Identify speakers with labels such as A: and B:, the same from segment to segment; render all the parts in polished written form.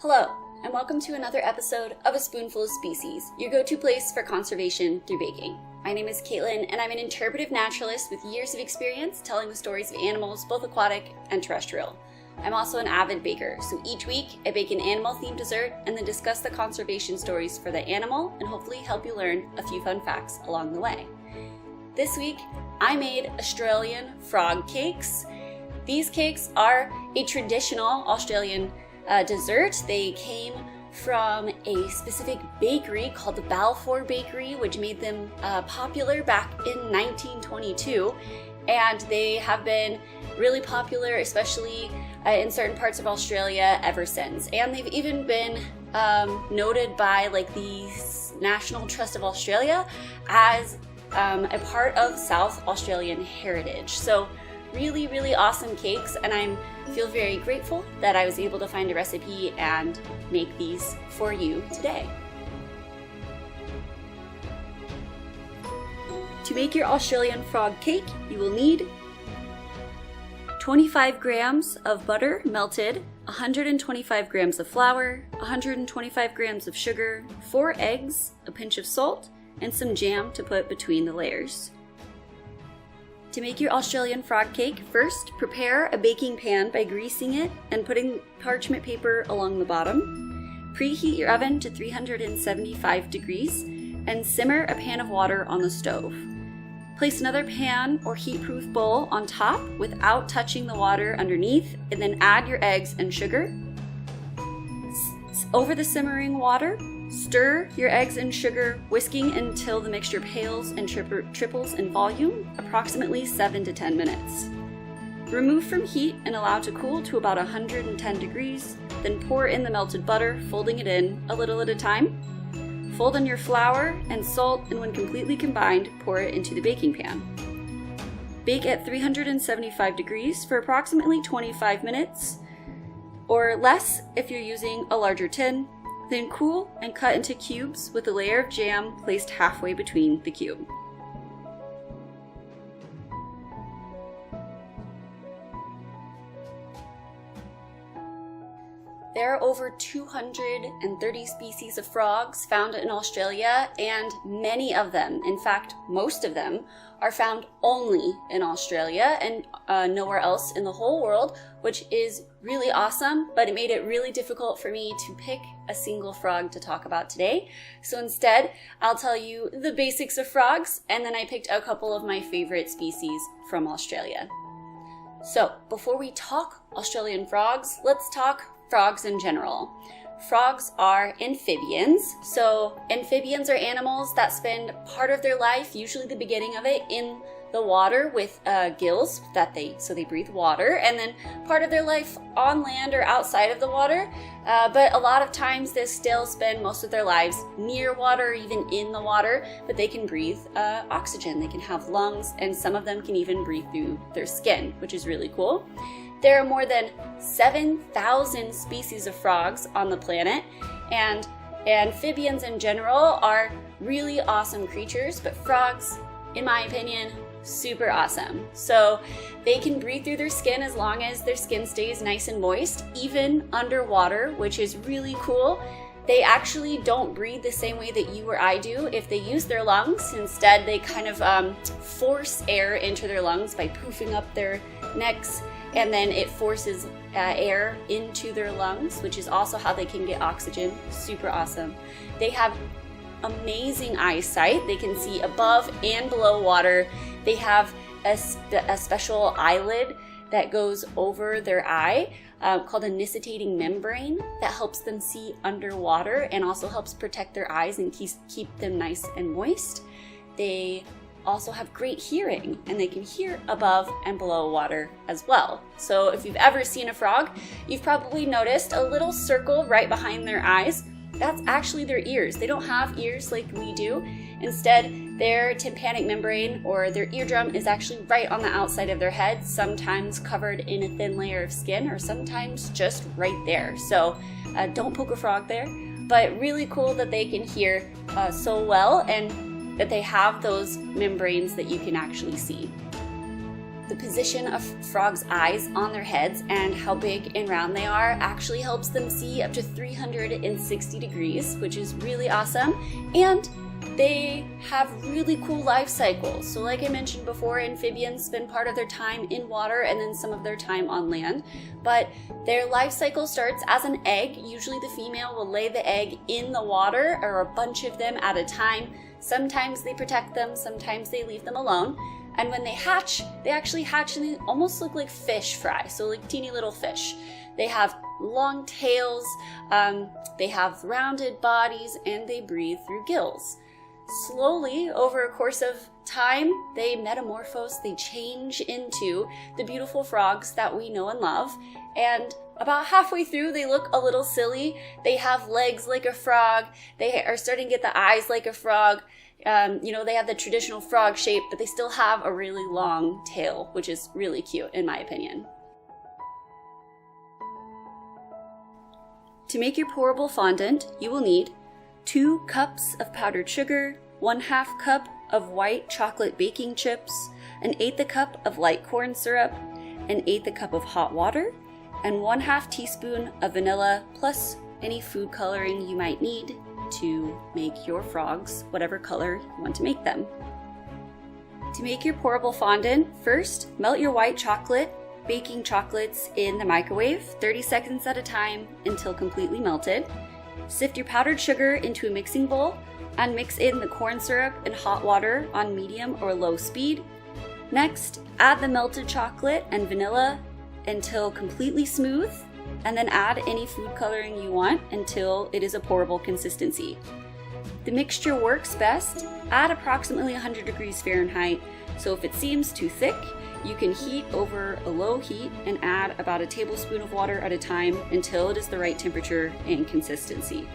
A: Hello, and welcome to another episode of A Spoonful of Species, your go-to place for conservation through baking. My name is Kaitlyn, and I'm an interpretive naturalist with years of experience telling the stories of animals, both aquatic and terrestrial. I'm also an avid baker, so each week I bake an animal-themed dessert and then discuss the conservation stories for the animal and hopefully help you learn a few fun facts along the way. This week, I made Australian frog cakes. These cakes are a traditional Australian dessert. They came from a specific bakery called the Balfour Bakery, which made them popular back in 1922, and they have been really popular, especially in certain parts of Australia ever since. And they've even been noted by the National Trust of Australia as a part of South Australian heritage. So really, really awesome cakes, and I feel very grateful that I was able to find a recipe and make these for you today. To make your Australian frog cake, you will need 25 grams of butter melted, 125 grams of flour, 125 grams of sugar, 4 eggs, a pinch of salt, and some jam to put between the layers. To make your Australian frog cake, first prepare a baking pan by greasing it and putting parchment paper along the bottom. Preheat your oven to 375 degrees and simmer a pan of water on the stove. Place another pan or heat-proof bowl on top without touching the water underneath, and then add your eggs and sugar. Over the simmering water, stir your eggs and sugar, whisking until the mixture pales and triples in volume, approximately 7 to 10 minutes. Remove from heat and allow to cool to about 110 degrees, then pour in the melted butter, folding it in a little at a time. Fold in your flour and salt, and when completely combined, pour it into the baking pan. Bake at 375 degrees for approximately 25 minutes, or less if you're using a larger tin. Then cool and cut into cubes with a layer of jam placed halfway between the cube. There are over 230 species of frogs found in Australia, and many of them, in fact, most of them, are found only in Australia and nowhere else in the whole world, which is really awesome, but it made it really difficult for me to pick a single frog to talk about today. So instead, I'll tell you the basics of frogs, and then I picked a couple of my favorite species from Australia. So before we talk Australian frogs, let's talk frogs in general. Frogs are amphibians. So amphibians are animals that spend part of their life, usually the beginning of it, in the water with gills so they breathe water, and then part of their life on land or outside of the water. But a lot of times they still spend most of their lives near water, even in the water, but they can breathe oxygen. They can have lungs, and some of them can even breathe through their skin, which is really cool. There are more than 7,000 species of frogs on the planet, and amphibians in general are really awesome creatures, but frogs, in my opinion, super awesome. So they can breathe through their skin as long as their skin stays nice and moist, even underwater, which is really cool. They actually don't breathe the same way that you or I do if they use their lungs. Instead, they kind of force air into their lungs by poofing up their necks, and then it forces air into their lungs, which is also how they can get oxygen. Super awesome. They have amazing eyesight. They can see above and below water. They have a special eyelid that goes over their eye called a nictitating membrane that helps them see underwater and also helps protect their eyes and keep them nice and moist. They also have great hearing, and they can hear above and below water as well. So if you've ever seen a frog, you've probably noticed a little circle right behind their eyes. That's actually their ears. They don't have ears like we do. Instead, their tympanic membrane, or their eardrum, is actually right on the outside of their head, sometimes covered in a thin layer of skin, or sometimes just right there. So don't poke a frog there, but really cool that they can hear so well, and that they have those membranes that you can actually see. the position of frogs' eyes on their heads and how big and round they are actually helps them see up to 360 degrees, which is really awesome. And they have really cool life cycles. So like I mentioned before, amphibians spend part of their time in water and then some of their time on land. But their life cycle starts as an egg. Usually the female will lay the egg in the water, or a bunch of them at a time. Sometimes they protect them, sometimes they leave them alone. And when they hatch, they actually hatch and they almost look like fish fry, so like teeny little fish. They have long tails, they have rounded bodies, and they breathe through gills. Slowly, over a course of time, they metamorphose, they change into the beautiful frogs that we know and love. And about halfway through, they look a little silly. They have legs like a frog. They are starting to get the eyes like a frog. They have the traditional frog shape, but they still have a really long tail, which is really cute in my opinion. To make your pourable fondant, you will need 2 cups of powdered sugar, 1/2 cup of white chocolate baking chips, 1/8 cup of light corn syrup, 1/8 cup of hot water, and 1/2 teaspoon of vanilla, plus any food coloring you might need to make your frogs whatever color you want to make them. To make your pourable fondant, first melt your white chocolate, baking chocolates in the microwave 30 seconds at a time until completely melted. Sift your powdered sugar into a mixing bowl and mix in the corn syrup and hot water on medium or low speed. Next, add the melted chocolate and vanilla until completely smooth, and then add any food coloring you want until it is a pourable consistency. The mixture works best at approximately 100 degrees Fahrenheit, so if it seems too thick, you can heat over a low heat and add about a tablespoon of water at a time until it is the right temperature and consistency.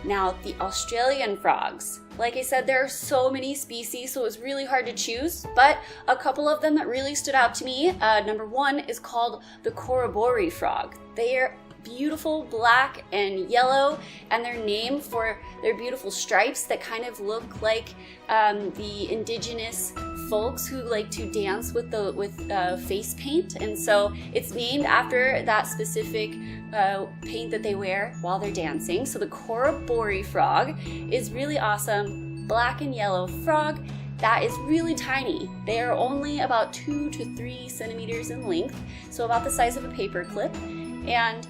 A: Now, the Australian frogs. Like I said, there are so many species, so it was really hard to choose, but a couple of them that really stood out to me. Number 1 is called the pourable frog. They are beautiful black and yellow, and they're named for their beautiful stripes that kind of look like the indigenous folks who like to dance with face paint, and so it's named after that specific paint that they wear while they're dancing. So the pourable frog is really awesome, black and yellow frog that is really tiny. They are only about 2 to 3 centimeters in length, so about the size of a paper clip, and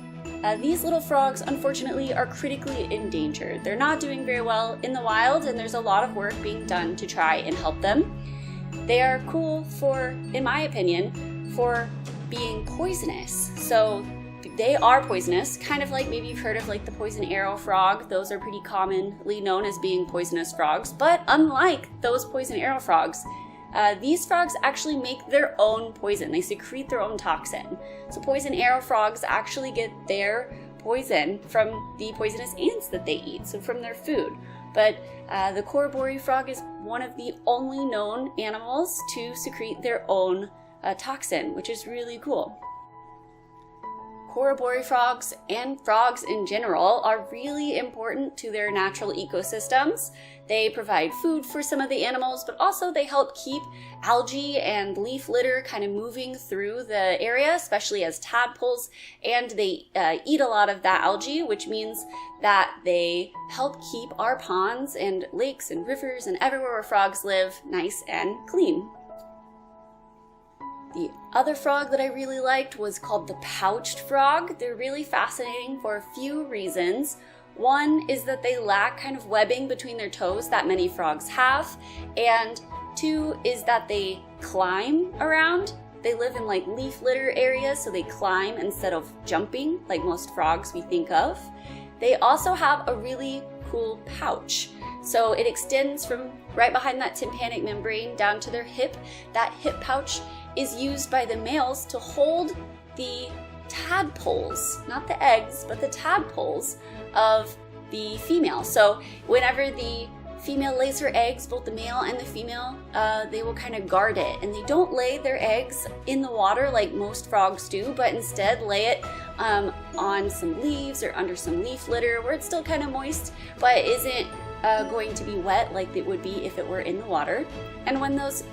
A: these little frogs, unfortunately, are critically endangered. They're not doing very well in the wild, and there's a lot of work being done to try and help them. They are cool for, in my opinion, for being poisonous. So they are poisonous, kind of like maybe you've heard of like the poison arrow frog. Those are pretty commonly known as being poisonous frogs, but unlike those poison arrow frogs, these frogs actually make their own poison. They secrete their own toxin. So poison arrow frogs actually get their poison from the poisonous ants that they eat, so from their food. But the pourable frog is one of the only known animals to secrete their own toxin, which is really cool. Pourable frogs and frogs in general are really important to their natural ecosystems. They provide food for some of the animals, but also they help keep algae and leaf litter kind of moving through the area, especially as tadpoles, and they eat a lot of that algae, which means that they help keep our ponds and lakes and rivers and everywhere where frogs live nice and clean. The other frog that I really liked was called the pouched frog. They're really fascinating for a few reasons. One is that they lack kind of webbing between their toes that many frogs have, and 2 is that they climb around. They live in like leaf litter areas, so they climb instead of jumping like most frogs we think of. They also have a really cool pouch. So it extends from right behind that tympanic membrane down to their hip. That hip pouch is used by the males to hold the tadpoles, not the eggs, but the tadpoles of the female. So whenever the female lays her eggs, both the male and the female, they will kind of guard it. And they don't lay their eggs in the water like most frogs do, but instead lay it on some leaves or under some leaf litter where it's still kind of moist, but isn't going to be wet like it would be if it were in the water. And when those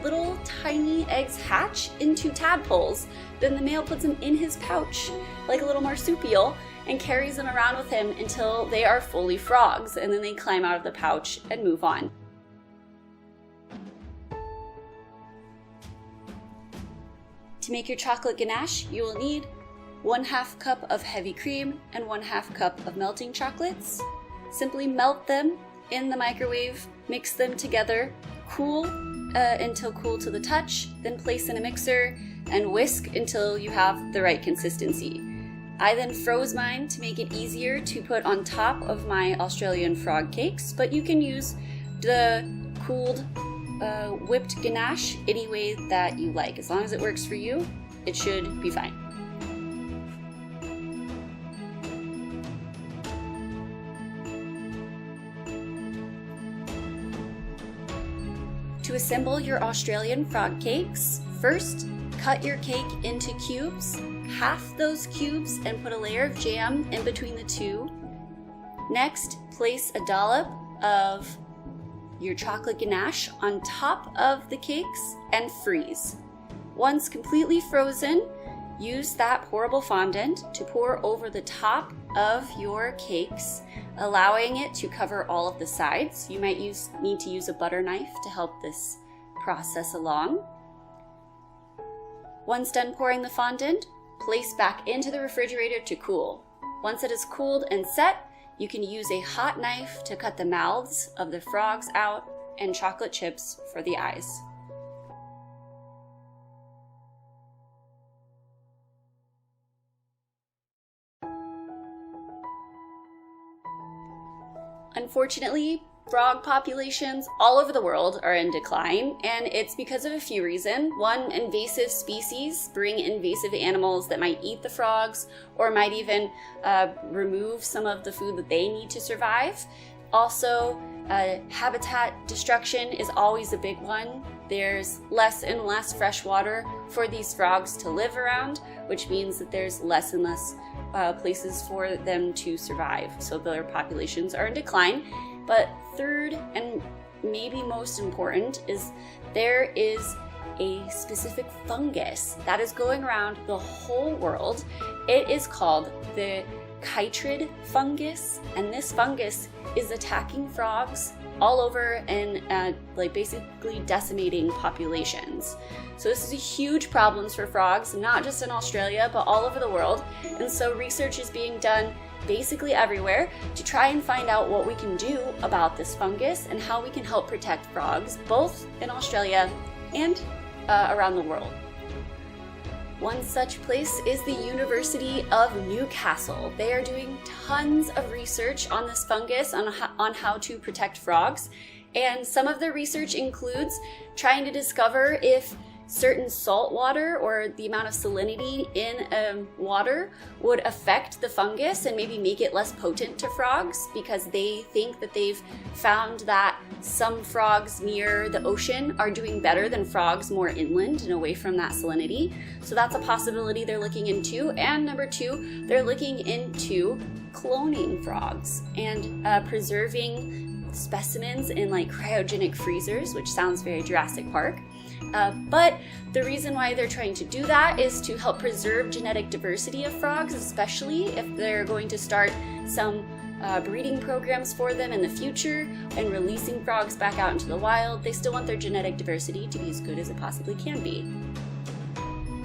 A: little tiny eggs hatch into tadpoles, then the male puts them in his pouch like a little marsupial and carries them around with him until they are fully frogs, and then they climb out of the pouch and move on. To make your chocolate ganache, you will need 1/2 cup of heavy cream and 1/2 cup of melting chocolates. Simply melt them in the microwave, mix them together, cool until cool to the touch, then place in a mixer and whisk until you have the right consistency. I then froze mine to make it easier to put on top of my Australian frog cakes, but you can use the cooled whipped ganache any way that you like. As long as it works for you, it should be fine. To assemble your Australian frog cakes, first cut your cake into cubes, half those cubes and put a layer of jam in between the two. Next, place a dollop of your chocolate ganache on top of the cakes and freeze. Once completely frozen, use that pourable fondant to pour over the top of your cakes, allowing it to cover all of the sides. You might need to use a butter knife to help this process along. Once done pouring the fondant, place back into the refrigerator to cool. Once it is cooled and set, you can use a hot knife to cut the mouths of the frogs out and chocolate chips for the eyes. Unfortunately, frog populations all over the world are in decline, and it's because of a few reasons. One, invasive species bring invasive animals that might eat the frogs or might even remove some of the food that they need to survive. Also, habitat destruction is always a big one. There's less and less fresh water for these frogs to live around, which means that there's less and less places for them to survive. So their populations are in decline. But third, and maybe most important, is there is a specific fungus that is going around the whole world. It is called the chytrid fungus, and this fungus is attacking frogs all over and basically decimating populations. So this is a huge problem for frogs, not just in Australia, but all over the world. And so research is being done basically everywhere to try and find out what we can do about this fungus and how we can help protect frogs, both in Australia and around the world. One such place is the University of Newcastle. They are doing tons of research on this fungus, on how to protect frogs. And some of the research includes trying to discover if certain salt water or the amount of salinity in water would affect the fungus and maybe make it less potent to frogs, because they think that they've found that some frogs near the ocean are doing better than frogs more inland and away from that salinity. So that's a possibility they're looking into. And number two, they're looking into cloning frogs and preserving specimens in like cryogenic freezers, which sounds very Jurassic Park. But the reason why they're trying to do that is to help preserve genetic diversity of frogs, especially if they're going to start some breeding programs for them in the future and releasing frogs back out into the wild. They still want their genetic diversity to be as good as it possibly can be.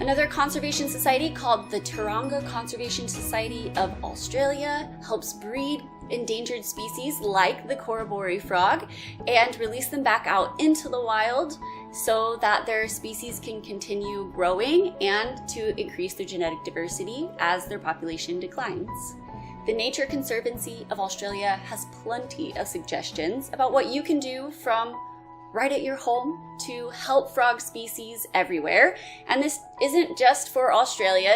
A: Another conservation society called the Taronga Conservation Society of Australia helps breed endangered species like the Corroboree frog and release them back out into the wild so that their species can continue growing and to increase their genetic diversity as their population declines. The Nature Conservancy of Australia has plenty of suggestions about what you can do from right at your home to help frog species everywhere. And this isn't just for Australia,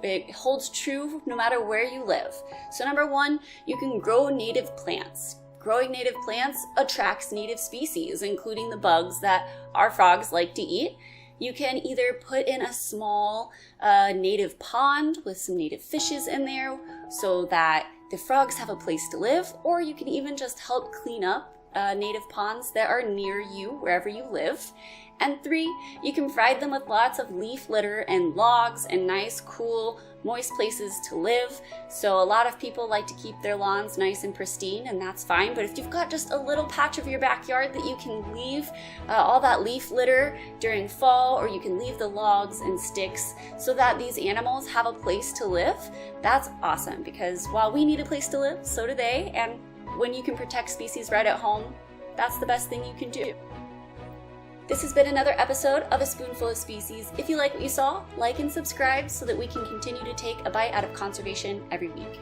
A: it holds true no matter where you live. So number one, you can grow native plants. Growing native plants attracts native species, including the bugs that our frogs like to eat. You can either put in a small native pond with some native fishes in there so that the frogs have a place to live, or you can even just help clean up native ponds that are near you, wherever you live. And 3, you can provide them with lots of leaf litter and logs and nice, cool, moist places to live. So a lot of people like to keep their lawns nice and pristine, and that's fine. But if you've got just a little patch of your backyard that you can leave all that leaf litter during fall, or you can leave the logs and sticks so that these animals have a place to live, that's awesome. Because while we need a place to live, so do they. And when you can protect species right at home, that's the best thing you can do. This has been another episode of A Spoonful of Species. If you like what you saw, like and subscribe so that we can continue to take a bite out of conservation every week.